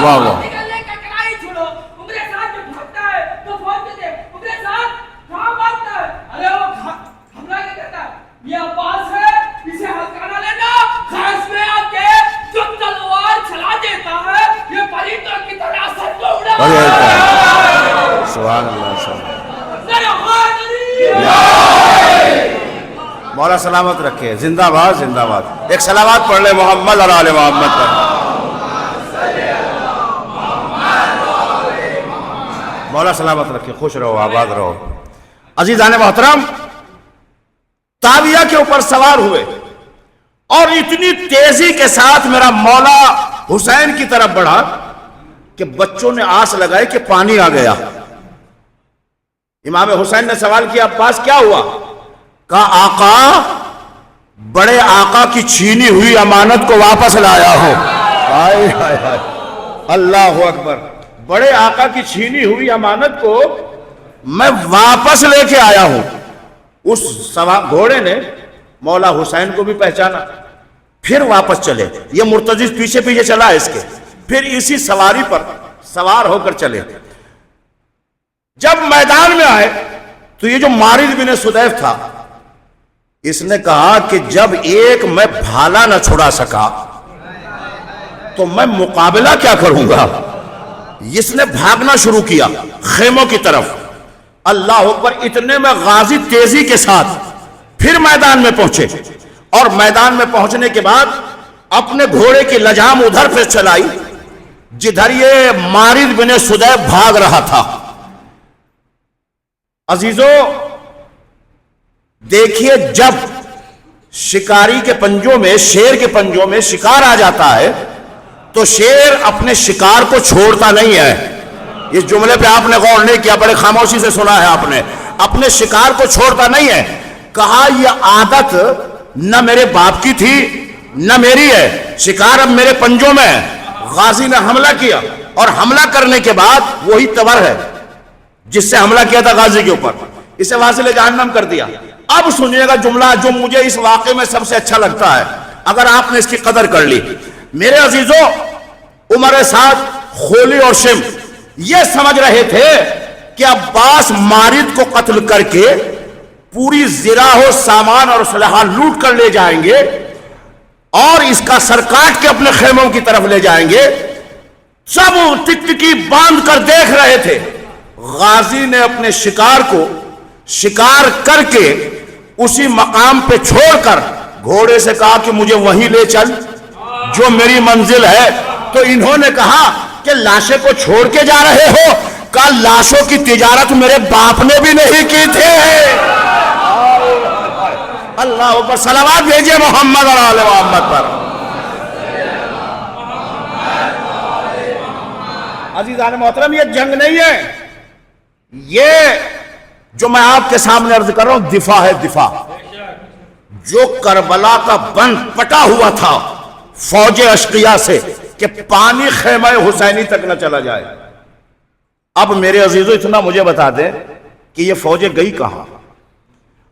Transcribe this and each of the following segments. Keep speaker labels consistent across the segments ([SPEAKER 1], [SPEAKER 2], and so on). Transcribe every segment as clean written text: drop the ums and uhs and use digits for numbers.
[SPEAKER 1] واہ واہ. سبحان اللہ. مولا سلامت رکھے. زندہ باد زندہ باد. ایک صلوات پڑھ لے محمد اور آل محمد پر. مولا سلامت رکھے. خوش رہو آباد رہو. عزیزان محترم، تاویہ کے اوپر سوار ہوئے اور اتنی تیزی کے ساتھ میرا مولا حسین کی طرف بڑھا کہ بچوں نے آس لگائی کہ پانی آ گیا. امام حسین نے سوال کیا عباس کیا ہوا؟ کہا آقا، بڑے آقا کی چھینی ہوئی امانت کو واپس لایا ہو. اللہ اکبر. بڑے آقا کی چھینی ہوئی امانت کو میں واپس لے کے آیا ہوں. اس گھوڑے نے مولا حسین کو بھی پہچانا، پھر واپس چلے. یہ مرتضی پیچھے پیچھے چلا اس کے، پھر اسی سواری پر سوار ہو کر چلے. جب میدان میں آئے تو یہ جو مارد بن سدیف تھا، اس نے کہا کہ جب ایک میں بھالا نہ چھڑا سکا تو میں مقابلہ کیا کروں گا. اس نے بھاگنا شروع کیا خیموں کی طرف. اللہ اکبر. اتنے میں غازی تیزی کے ساتھ پھر میدان میں پہنچے، اور میدان میں پہنچنے کے بعد اپنے گھوڑے کی لجام ادھر پہ چلائی جدھر یہ مارد بن سدیف بھاگ رہا تھا. عزیزو دیکھیے، جب شکاری کے پنجوں میں، شیر کے پنجوں میں شکار آ جاتا ہے تو شیر اپنے شکار کو چھوڑتا نہیں ہے. اس جملے پہ آپ نے غور نہیں کیا، بڑے خاموشی سے سنا ہے آپ نے. اپنے شکار کو چھوڑتا نہیں ہے. کہا یہ عادت نہ میرے باپ کی تھی نہ میری ہے. شکار اب میرے پنجوں میں ہے. غازی نے حملہ کیا، اور حملہ کرنے کے بعد وہی تبر ہے جس سے حملہ کیا تھا غازی کے اوپر، اسے واصل جہنم کر دیا. اب سنیے گا جملہ جو مجھے اس واقعے میں سب سے اچھا لگتا ہے، اگر آپ نے اس کی قدر کر لی. میرے عزیزوں، عمر سعد، خولی اور شم یہ سمجھ رہے تھے کہ عباس مارد کو قتل کر کے پوری زرہ و سامان اور اسلحہ لوٹ کر لے جائیں گے اور اس کا سر کاٹ کے اپنے خیموں کی طرف لے جائیں گے. سب ٹکٹکی باندھ کر دیکھ رہے تھے. غازی نے اپنے شکار کو شکار کر کے اسی مقام پہ چھوڑ کر گھوڑے سے کہا کہ مجھے وہیں لے چل جو میری منزل ہے. تو انہوں نے کہا کہ لاشیں کو چھوڑ کے جا رہے ہو؟ کہا لاشوں کی تجارت میرے باپ نے بھی نہیں کی تھی. اللہ اکبر. صلوات بھیجئے محمد اور آل محمد پر. عزیزان محترم، یہ جنگ نہیں ہے، یہ جو میں آپ کے سامنے عرض کر رہا ہوں دفاع ہے. دفاع جو کربلا کا بند پٹا ہوا تھا فوج اشقیاء سے کہ پانی خیمہ حسینی تک نہ چلا جائے. اب میرے عزیزو اتنا مجھے بتا دیں کہ یہ فوجیں گئی کہاں.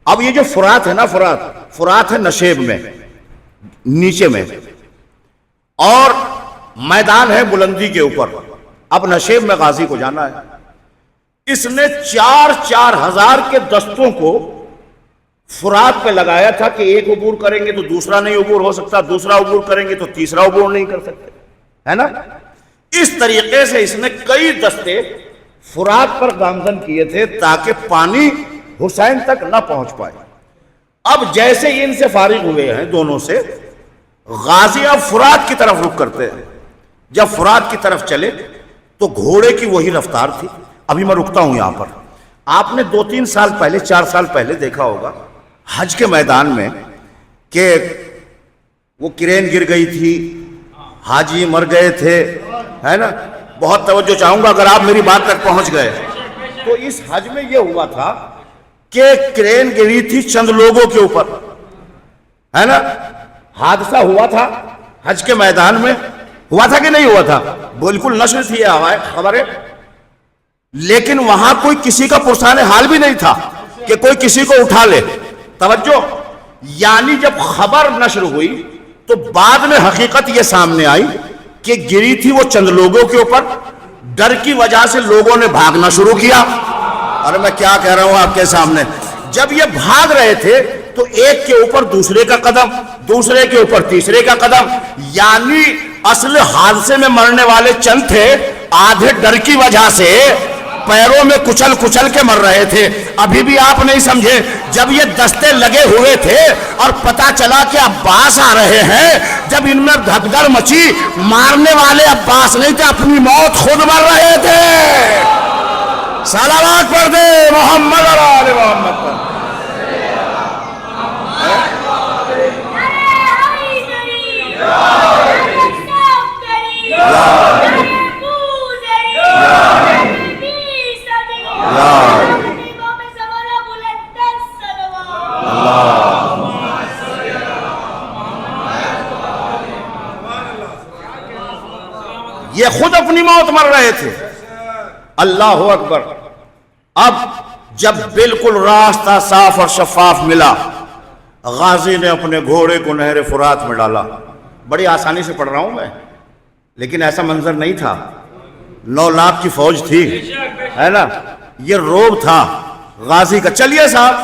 [SPEAKER 1] اب یہ جو فرات ہے نا، فرات ہے نشیب میں نیچے میں، اور میدان ہے بلندی کے اوپر. اب نشیب میں غازی کو جانا ہے. اس نے 4,000 کے دستوں کو فرات پہ لگایا تھا کہ ایک عبور کریں گے تو دوسرا نہیں عبور ہو سکتا، دوسرا عبور کریں گے تو تیسرا عبور نہیں کر سکتے، ہے نا. اس طریقے سے اس نے کئی دستے فرات پر گامزن کیے تھے تاکہ پانی حسین تک نہ پہنچ پائے. اب جیسے ان سے فارغ ہوئے ہیں دونوں سے، غازی اب فرات کی طرف رخ کرتے ہیں. جب فرات کی طرف چلے تو گھوڑے کی وہی رفتار تھی. ابھی میں رکتا ہوں یہاں پر. آپ نے 2-3 سال پہلے، 4 سال پہلے دیکھا ہوگا حج کے میدان میں کہ وہ کرین گر گئی تھی، حاجی مر گئے تھے، ہے نا. بہت توجہ چاہوں گا اگر آپ میری بات تک پہنچ گئے. تو اس حج میں یہ ہوا تھا کہ کرین گری تھی چند لوگوں کے اوپر، ہے نا. حادثہ ہوا تھا حج کے میدان میں، ہوا تھا کہ نہیں ہوا تھا؟ بالکل نشر تھی خبریں. لیکن وہاں کوئی کسی کا پرسان حال بھی نہیں تھا کہ کوئی کسی کو اٹھا لے. توجہ، یعنی جب خبر نشر ہوئی تو بعد میں حقیقت یہ سامنے آئی کہ گری تھی وہ چند لوگوں کے اوپر، ڈر کی وجہ سے لوگوں نے بھاگنا شروع کیا. ارے میں کیا کہہ رہا ہوں آپ کے سامنے. جب یہ بھاگ رہے تھے تو ایک کے اوپر دوسرے کا قدم، دوسرے کے اوپر تیسرے کا قدم، یعنی اصل حادثے میں مرنے والے چند تھے، آدھے ڈر کی وجہ سے پیروں میں کچل کچل کے مر رہے تھے. ابھی بھی آپ نہیں سمجھے. جب یہ دستے لگے ہوئے تھے اور پتا چلا کہ عباس آ رہے ہیں، جب ان میں بھگدڑ مچی، مارنے والے عباس نہیں تھے، اپنی موت خود مر رہے تھے. صلوات پڑھ دے محمد اور آل محمد پر. یہ خود اپنی موت مر رہے تھے. اللہ اکبر. اب جب بالکل راستہ صاف اور شفاف ملا، غازی نے اپنے گھوڑے کو نہر فرات میں ڈالا. بڑی آسانی سے پڑھ رہا ہوں میں، لیکن ایسا منظر نہیں تھا. 9 لاکھ کی فوج تھی، ہے نا. یہ روب تھا غازی کا. چلیے صاحب،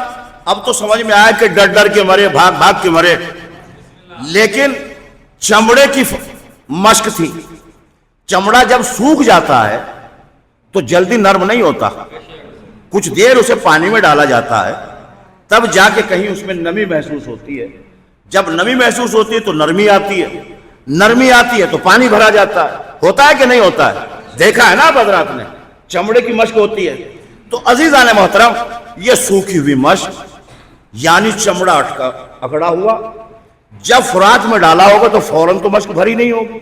[SPEAKER 1] اب تو سمجھ میں آیا کہ ڈر ڈر کے مرے، بھاگ بھاگ کے مرے، لیکن چمڑے کی مشق تھی. چمڑا جب سوکھ جاتا ہے تو جلدی نرم نہیں ہوتا، کچھ دیر اسے پانی میں ڈالا جاتا ہے، تب جا کے کہیں اس میں نمی محسوس ہوتی ہے. جب نمی محسوس ہوتی ہے تو نرمی آتی ہے، نرمی آتی ہے تو پانی بھرا جاتا ہے. ہوتا ہے کہ نہیں ہوتا ہے؟ دیکھا ہے نا آپ حضرات نے، چمڑے کی مشق ہوتی ہے. تو عزیزان محترم، یہ سوکھی ہوئی مشق یعنی چمڑا اکڑا ہوا، جب فرات میں ڈالا ہوگا تو فوراً تو مشق بھری نہیں ہوگی.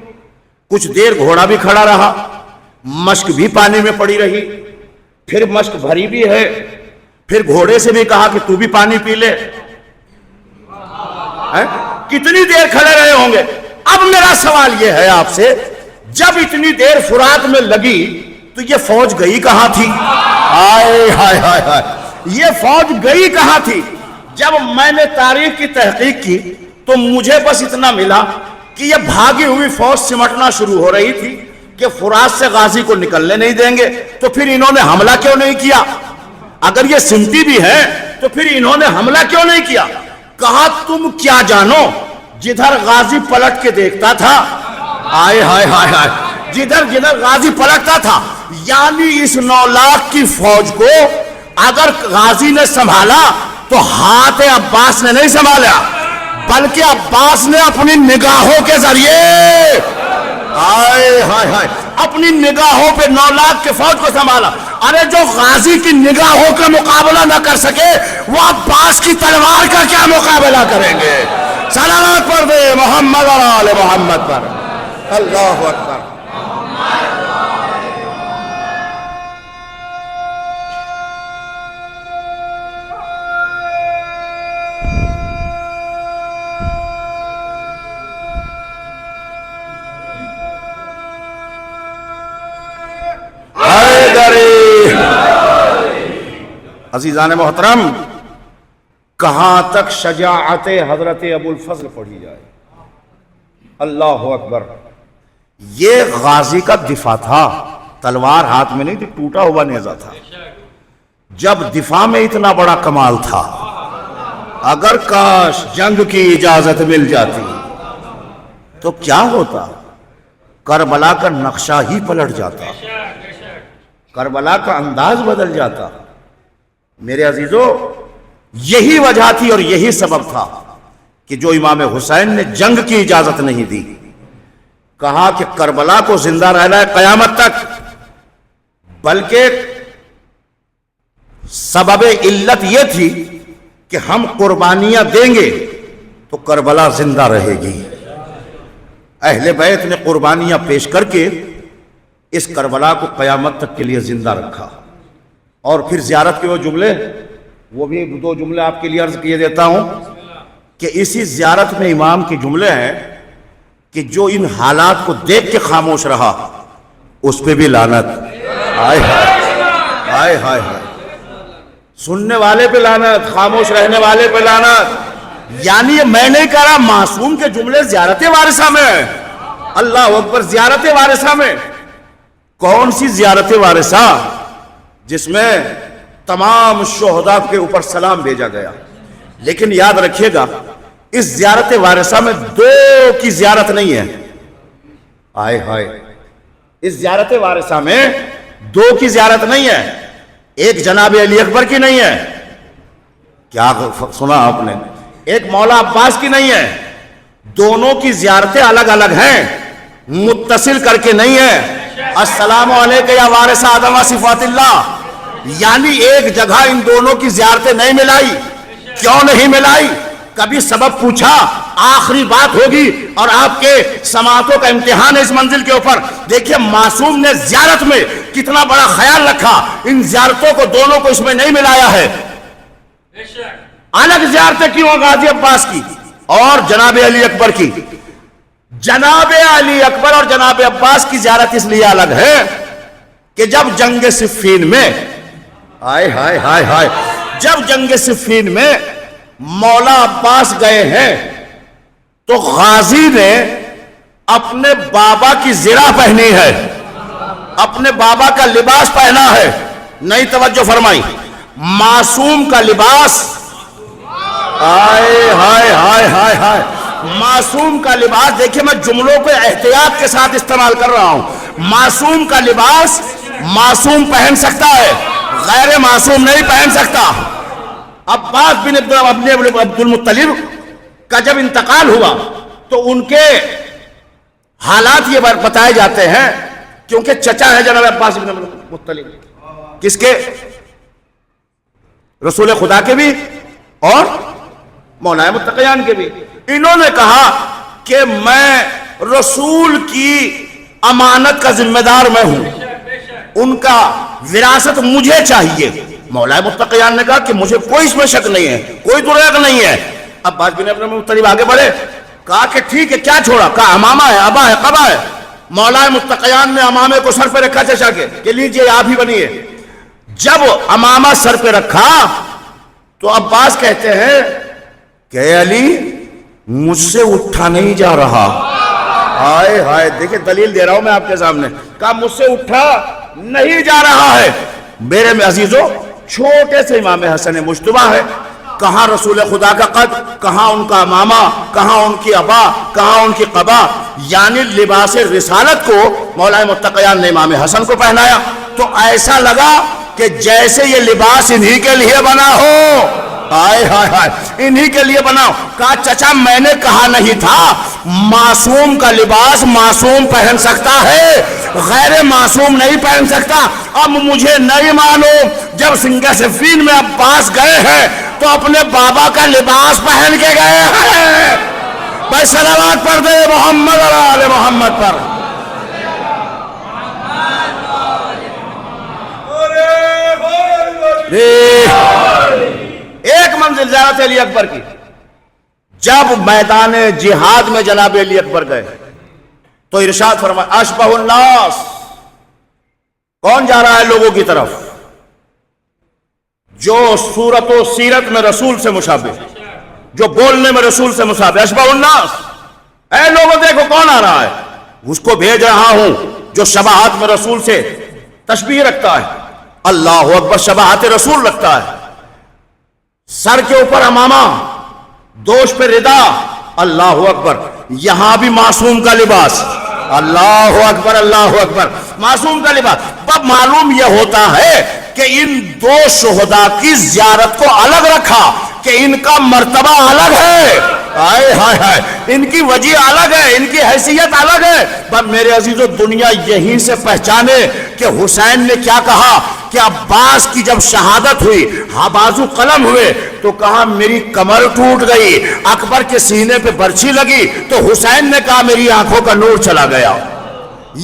[SPEAKER 1] کچھ دیر گھوڑا بھی کھڑا رہا، مشق بھی پانی میں پڑی رہی، پھر مشق بھری بھی ہے. پھر گھوڑے سے بھی کہا کہ تو بھی پانی پی لے. کتنی دیر کھڑے رہے ہوں گے. اب میرا سوال یہ ہے آپ سے، جب اتنی دیر فرات میں لگی تو یہ فوج گئی کہاں تھی؟ ہائے ہائے ہائے ہائے، یہ فوج گئی کہاں تھی؟ جب میں نے تاریخ کی تحقیق کی تو مجھے بس اتنا ملا کہ یہ بھاگی ہوئی فوج سمٹنا شروع ہو رہی تھی کہ فرات سے غازی کو نکلنے نہیں دیں گے. تو پھر انہوں نے حملہ کیوں نہیں کیا؟ اگر یہ سمٹی بھی ہے تو پھر انہوں نے حملہ کیوں نہیں کیا؟ کہا تم کیا جانو، جدھر غازی پلٹ کے دیکھتا تھا، آئے ہائے ہائے ہائے، جدھر جدھر غازی پلٹتا تھا، یعنی اس 9 لاکھ کی فوج کو اگر غازی نے سنبھالا تو ہاتھ عباس نے نہیں سنبھالا، بلکہ عباس نے اپنی نگاہوں کے ذریعے، آئے ہائے ہائے، اپنی نگاہوں پہ 9 لاکھ کے فوج کو سنبھالا. ارے جو غازی کی نگاہوں کا مقابلہ نہ کر سکے وہ عباس کی تلوار کا کیا مقابلہ کریں گے؟ صلوات پڑھ دے محمد اور آل محمد پر. اللہ اکبر. عزیزان محترم، کہاں تک شجاعت حضرت ابو الفضل پڑھی جائے. اللہ اکبر. یہ غازی کا دفاع تھا، تلوار ہاتھ میں نہیں تھی، ٹوٹا ہوا نیزہ تھا. جب دفاع میں اتنا بڑا کمال تھا، اگر کاش جنگ کی اجازت مل جاتی تو کیا ہوتا؟ کربلا کا نقشہ ہی پلٹ جاتا، کربلا کا انداز بدل جاتا. میرے عزیزو، یہی وجہ تھی اور یہی سبب تھا کہ جو امام حسین نے جنگ کی اجازت نہیں دی. کہا کہ کربلا کو زندہ رہنا ہے قیامت تک، بلکہ سبب علت یہ تھی کہ ہم قربانیاں دیں گے تو کربلا زندہ رہے گی. اہل بیت نے قربانیاں پیش کر کے اس کربلا کو قیامت تک کے لیے زندہ رکھا. اور پھر زیارت کے وہ جملے، وہ بھی 2 جملے آپ کے لیے عرض کیے دیتا ہوں کہ اسی زیارت میں امام کے جملے ہیں کہ جو ان حالات کو دیکھ کے خاموش رہا اس پہ بھی لعنت. ہائے ہائے ہائے ہائے، سننے والے پہ لعنت، خاموش رہنے والے پہ لعنت. یعنی یہ میں نہیں کہہ رہا، معصوم کے جملے زیارت وارثہ میں. اللہ اکبر. زیارت وارثہ میں کون سی زیارت وارثہ جس میں تمام شہداء کے اوپر سلام بھیجا گیا. لیکن یاد رکھیے گا اس زیارت وارثہ میں دو کی زیارت نہیں ہے. آئے ہائے, اس زیارت وارثہ میں دو کی زیارت نہیں ہے, ایک جناب علی اکبر کی نہیں ہے, کیا سنا آپ نے, ایک مولا عباس کی نہیں ہے. دونوں کی زیارتیں الگ الگ ہیں, متصل کر کے نہیں ہے. السلام علیکم یا وارث آدم و صفات اللہ, یعنی ایک جگہ ان دونوں کی زیارتیں نہیں ملائی. کیوں نہیں ملائی؟ کبھی سبب پوچھا؟ آخری بات ہوگی اور آپ کے سماعتوں کا امتحان ہے اس منزل کے اوپر. دیکھیے معصوم نے زیارت میں کتنا بڑا خیال رکھا, ان زیارتوں کو دونوں کو اس میں نہیں ملایا ہے. الگ زیارتیں کیوں غازی عباس کی اور جناب علی اکبر کی؟ جناب علی اکبر اور جناب عباس کی زیارت اس لیے الگ ہے کہ جب جنگ صفین میں ہائے ہائے ہائے ہائے جب جنگ صفین میں مولا عباس گئے ہیں تو غازی نے اپنے بابا کی زرہ پہنی ہے, اپنے بابا کا لباس پہنا ہے. نہیں توجہ فرمائی, معصوم کا لباس, ہائے ہائے ہائے ہائے ہائے, معصوم کا لباس. دیکھیں میں جملوں کو احتیاط کے ساتھ استعمال کر رہا ہوں. معصوم کا لباس معصوم پہن سکتا ہے, غیر معصوم نہیں پہن سکتا. عباس بن عبد المطلب کا جب انتقال ہوا تو ان کے حالات یہ بتائے جاتے ہیں, کیونکہ چچا ہے جناب عباس بن مطلب, کس کے؟ رسول خدا کے بھی اور مولا متقیان کے بھی. انہوں نے کہا کہ میں رسول کی امانت کا ذمہ دار میں ہوں, ان کا وراثت مجھے چاہیے. مولا متقیان نے کہا کہ مجھے کوئی اس میں شک نہیں ہے, کوئی دریغ نہیں ہے. عباس بن عبد المطلب آگے بڑھے, کہا کہ ٹھیک ہے, کیا چھوڑا؟ کہا امامہ ہے, ابا ہے, قبا ہے. مولا متقیان نے امامے کو سر پہ رکھا چچا کے کہ لیجئے آپ ہی بنیے. جب امامہ سر پہ رکھا تو عباس کہتے ہیں کہ علی مجھ سے اٹھا نہیں جا رہا. ہائے ہائے, دیکھیں دلیل دے رہا ہوں میں آپ کے سامنے. کہا مجھ سے اٹھا نہیں جا رہا ہے. میرے میں عزیزوں چھوٹے سے امام حسن مجتبی ہے, کہاں رسول خدا کا قد, کہاں ان کا امامہ, کہاں ان کی ابا, کہاں ان کی قبا. یعنی لباس رسالت کو مولا متقیان نے امام حسن کو پہنایا تو ایسا لگا کہ جیسے یہ لباس انہی کے لیے بنا ہو. ہائے ہائے ہائے, انہی کے لیے بنا ہو. کہا چچا میں نے کہا نہیں تھا معصوم کا لباس معصوم پہن سکتا ہے, غیر معصوم نہیں پہن سکتا. اب مجھے نہیں معلوم, جب سنگ صفین میں عباس گئے ہیں تو اپنے بابا کا لباس پہن کے گئے ہیں. بھائی صلوات پڑھ دے محمد اور آل محمد پر. ایک منزل زیارت علی اکبر کی. جب میدان جہاد میں جناب علی اکبر گئے تو ارشاد فرمایا اشبہ الناس, کون جا رہا ہے لوگوں کی طرف جو صورت و سیرت میں رسول سے مشابہ, جو بولنے میں رسول سے مشابہ. اشبہ الناس, اے لوگوں دیکھو کون آ رہا ہے, اس کو بھیج رہا ہوں جو شباہت میں رسول سے تشبیہ رکھتا ہے. اللہ اکبر, شباہت رسول رکھتا ہے. سر کے اوپر امامہ, دوش پہ ردا. اللہ اکبر, یہاں بھی معصوم کا لباس. اللہ اکبر اللہ اکبر, معصوم کا لباس. اب معلوم یہ ہوتا ہے کہ ان دو شہداء کی زیارت کو الگ رکھا کہ ان کا مرتبہ الگ ہے. ہائے ہائے ہائے, ان کی وجہ الگ ہے, ان کی حیثیت الگ ہے. پر میرے عزیزو دنیا یہیں سے پہچانے کہ حسین نے کیا کہا کہ عباس کی جب شہادت ہوئی, بازو قلم ہوئے تو کہا میری کمر ٹوٹ گئی. اکبر کے سینے پہ برچھی لگی تو حسین نے کہا میری آنکھوں کا نور چلا گیا.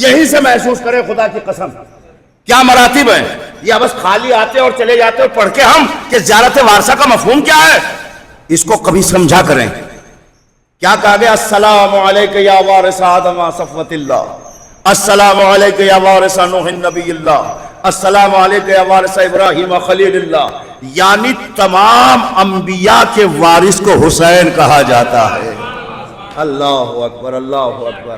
[SPEAKER 1] یہیں سے محسوس کرے خدا کی قسم کیا مراتب ہیں. یہ بس خالی آتے اور چلے جاتے اور پڑھ کے ہم کہ زیارت وارثہ کا مفہوم کیا ہے, اس کو کبھی سمجھا کریں. کیا کہا گیا؟ السلام علیکم یا وارث آدم و صفوت اللہ, السلام علیکم یا وارث نوح نبی اللہ, السلام علیکم یا وارث ابراہیم خلیل اللہ. یعنی تمام انبیاء کے وارث کو حسین کہا جاتا ہے. اللہ اکبر اللہ اکبر.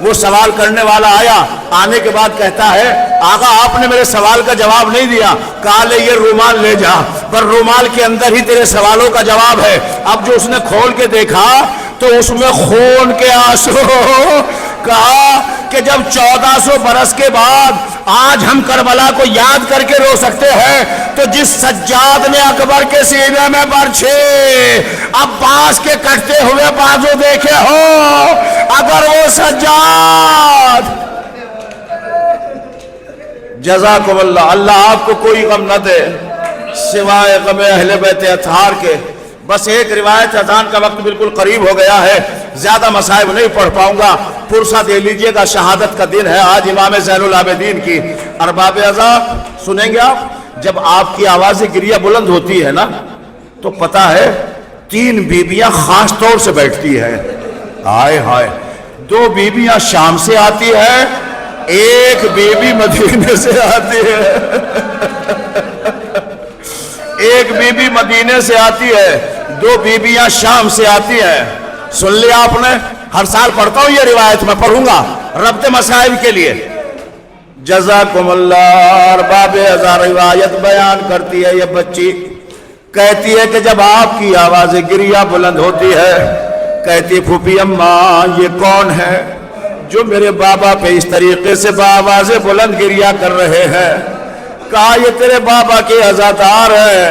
[SPEAKER 1] وہ سوال کرنے والا آیا، آنے کے بعد کہتا ہے آقا آپ نے میرے سوال کا جواب نہیں دیا، کہا لے یہ رومال لے جا، پر رومال کے اندر ہی تیرے سوالوں کا جواب ہے۔ اب جو اس نے کھول کے دیکھا تو اس میں خون کے آنسو، کہا کہ جب 1400 برس کے بعد آج ہم کربلا کو یاد کر کے رو سکتے ہیں تو جس سجاد نے اکبر کے سینے میں برچھے عباس کے کٹتے ہوئے بازو دیکھے ہو، اگر وہ سجاد، جزاکم اللہ، اللہ آپ کو کوئی غم نہ دے سوائے غم اہل بیت اطہار کے۔ بس ایک روایت، اذان کا وقت بالکل قریب ہو گیا ہے، زیادہ مصائب نہیں پڑھ پاؤں گا، پرسہ دے لیجئے گا، شہادت کا دن ہے آج امام زین العابدین کی۔ ارباب اعضاء سنیں گے آپ، جب آپ کی آواز گریہ بلند ہوتی ہے نا تو پتہ ہے 3 بیویاں خاص طور سے بیٹھتی ہیں، ہائے ہائے، 2 بیویاں شام سے آتی ہے، 1 بیوی مدینے سے آتی ہے، 1 بیوی مدینے سے آتی ہے، 2 بیویاں شام سے آتی ہیں۔ سن لیا آپ نے، ہر سال پڑھتا ہوں یہ روایت، میں پڑھوں گا ربط مسائل کے لیے۔ جزاکم اللہ۔ ارباب اعضاء روایت بیان کرتی ہے، یہ بچی کہتی ہے کہ جب آپ کی آواز گریہ بلند ہوتی ہے، کہتی پھوپھی اماں یہ کون ہے جو میرے بابا پہ اس طریقے سے بآواز بلند گریہ کر رہے ہیں؟ کہا یہ تیرے بابا کے عزادار ہیں۔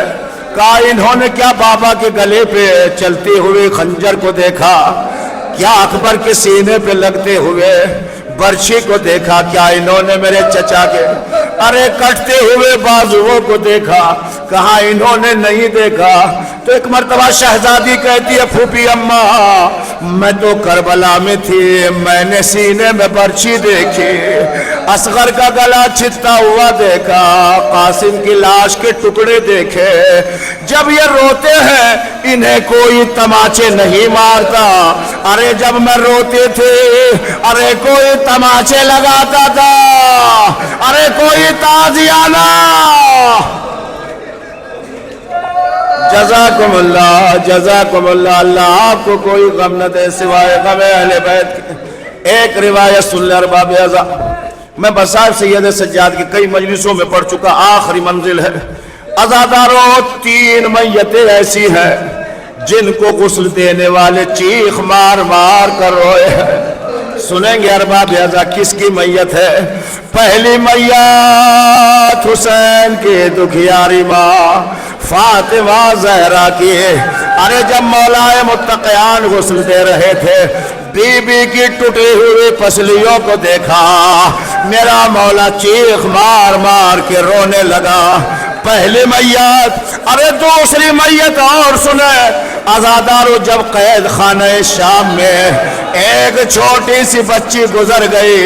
[SPEAKER 1] کہا انہوں نے کیا بابا کے گلے پہ چلتے ہوئے خنجر کو دیکھا؟ کیا اکبر کے سینے پہ لگتے ہوئے برچھی کو دیکھا؟ کیا انہوں نے میرے چچا کے کٹتے ہوئے بازوؤں کو دیکھا؟ کہا انہوں نے نہیں دیکھا۔ تو ایک مرتبہ شہزادی کہتی ہے پھوپھی اماں میں تو کربلا میں تھی، میں نے سینے میں برچھی دیکھی، اصغر کا گلا چھتا ہوا دیکھا، قاسم کی لاش کے ٹکڑے دیکھے۔ جب یہ روتے ہیں انہیں کوئی تماچے نہیں مارتا، ارے جب میں روتے تھے ارے کوئی تماچے لگاتا تھا، ارے کوئی تازیانہ۔ جزاکم اللہ، جزاکم اللہ، اللہ آپ کو کوئی غم نہ دے سوائے غم اہل بیت کے۔ ایک روایت سن لے ارباب اعضاء، میں بصائر سید سجاد کی کئی مجلسوں میں پڑھ چکا، آخری منزل ہے۔ عزاداروں 3 میتیں ایسی ہیں جن کو غسل دینے والے چیخ مار مار کر روئے ہیں۔ سنیں گے ارباب اعضاء کس کی میت ہے؟ پہلی میت حسین کے دکھیاری ماں فاطمہ زہرا کی۔ ارے جب مولا متقیان غسل دے رہے تھے، بی بی کی ٹوٹی ہوئی پسلیوں کو دیکھا، میرا مولا چیخ مار مار کے رونے لگا۔ پہلی میت۔ ارے دوسری میت اور سنیں عزادارو، جب قید خانہ شام میں ایک چھوٹی سی بچی گزر گئی۔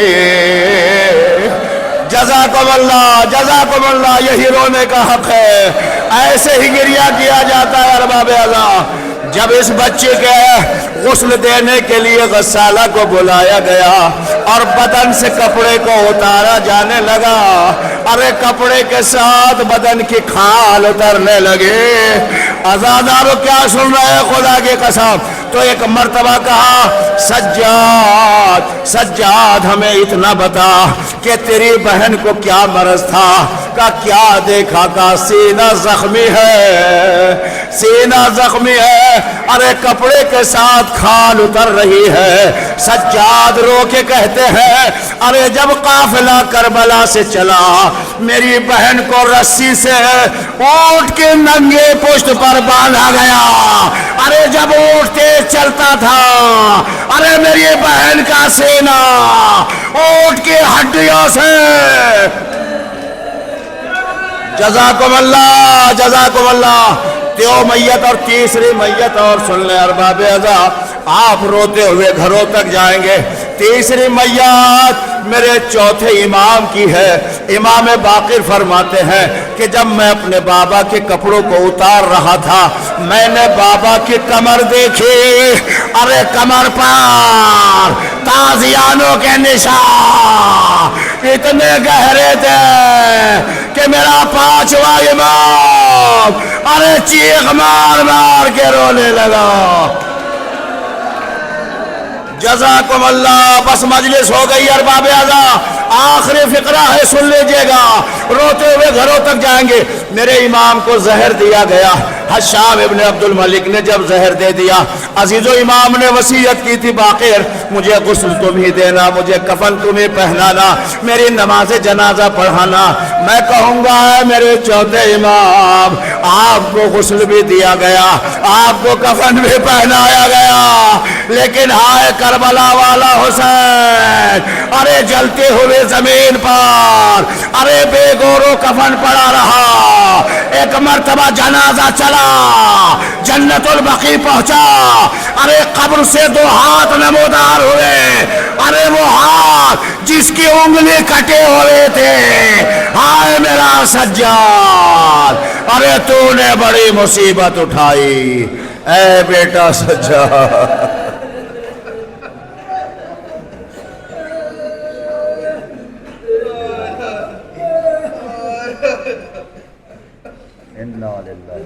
[SPEAKER 1] جزاکم اللہ، جزاکم اللہ، یہی رونے کا حق ہے، ایسے ہی گریہ کیا جاتا ہے ارباب اعضاء۔ جب اس بچے کے غسل دینے کے لیے غسالہ کو بلایا گیا اور بدن سے کپڑے کو اتارا جانے لگا، ارے کپڑے کے ساتھ بدن کی کھال اترنے لگے۔ عزادارو کیا سن رہے ہیں خدا کی قسم؟ تو ایک مرتبہ کہا سجاد سجاد ہمیں اتنا بتا کہ تیری بہن کو کیا مرض تھا؟ کا کیا دیکھا؟ کا سینہ زخمی ہے، سینہ زخمی ہے، ارے کپڑے کے ساتھ کھال اتر رہی ہے۔ سجاد رو کے کہتے ہیں ارے جب قافلہ کربلا سے چلا، میری بہن کو رسی سے اونٹ کے ننگے پشت پر باندھا گیا، ارے جب اونٹ تیز چلتا تھا، ارے میری بہن کا سینہ اونٹ کی ہڈیوں سے۔ جزاکم اللہ، جزاکم اللہ۔ تیو میت اور تیسری میت اور سن لیں ارباب اعضاء، آپ روتے ہوئے گھروں تک جائیں گے۔ تیسری میت میرے چوتھے امام کی ہے۔ امام باقر فرماتے ہیں کہ جب میں اپنے بابا کے کپڑوں کو اتار رہا تھا، میں نے بابا کی کمر دیکھی، ارے کمر پر تازیانوں کے نشان اتنے گہرے تھے کہ میرا 5واں امام ارے چیخ مار مار کے رونے لگا۔ جزاکم اللہ. بس مجلس ہو گئی ارباب اعضاء. آخری فقرہ ہے, سن لیجئے گا. روتے ہوئے گھروں تک جائیں گے. میرے امام کو زہر دیا گیا. حشام ابن عبد الملک نے جب زہر دے دیا, عزیزو امام نے وصیت کی تھی باقر مجھے غسل تم ہی دینا, مجھے کفن تمہیں پہنانا, میری نماز جنازہ پڑھانا. میں کہوں گا اے میرے چوتھے امام, آپ کو غسل بھی دیا گیا, آپ کو کفن بھی پہنایا گیا, لیکن ہائے کربلا والا حسین, ارے جلتے ہوئے زمین پر, ارے بے گورو کفن پڑا رہا. ایک مرتبہ جنازہ چلا, جنت البقیع پہنچا, ارے قبر سے 2 ہاتھ نمودار ہوئے, ارے وہ ہاتھ جس کی انگلی کٹے ہوئے تھے. ہائے میرا سجاد, ارے تو نے بڑی مصیبت اٹھائی اے بیٹا سجاد. انا للہ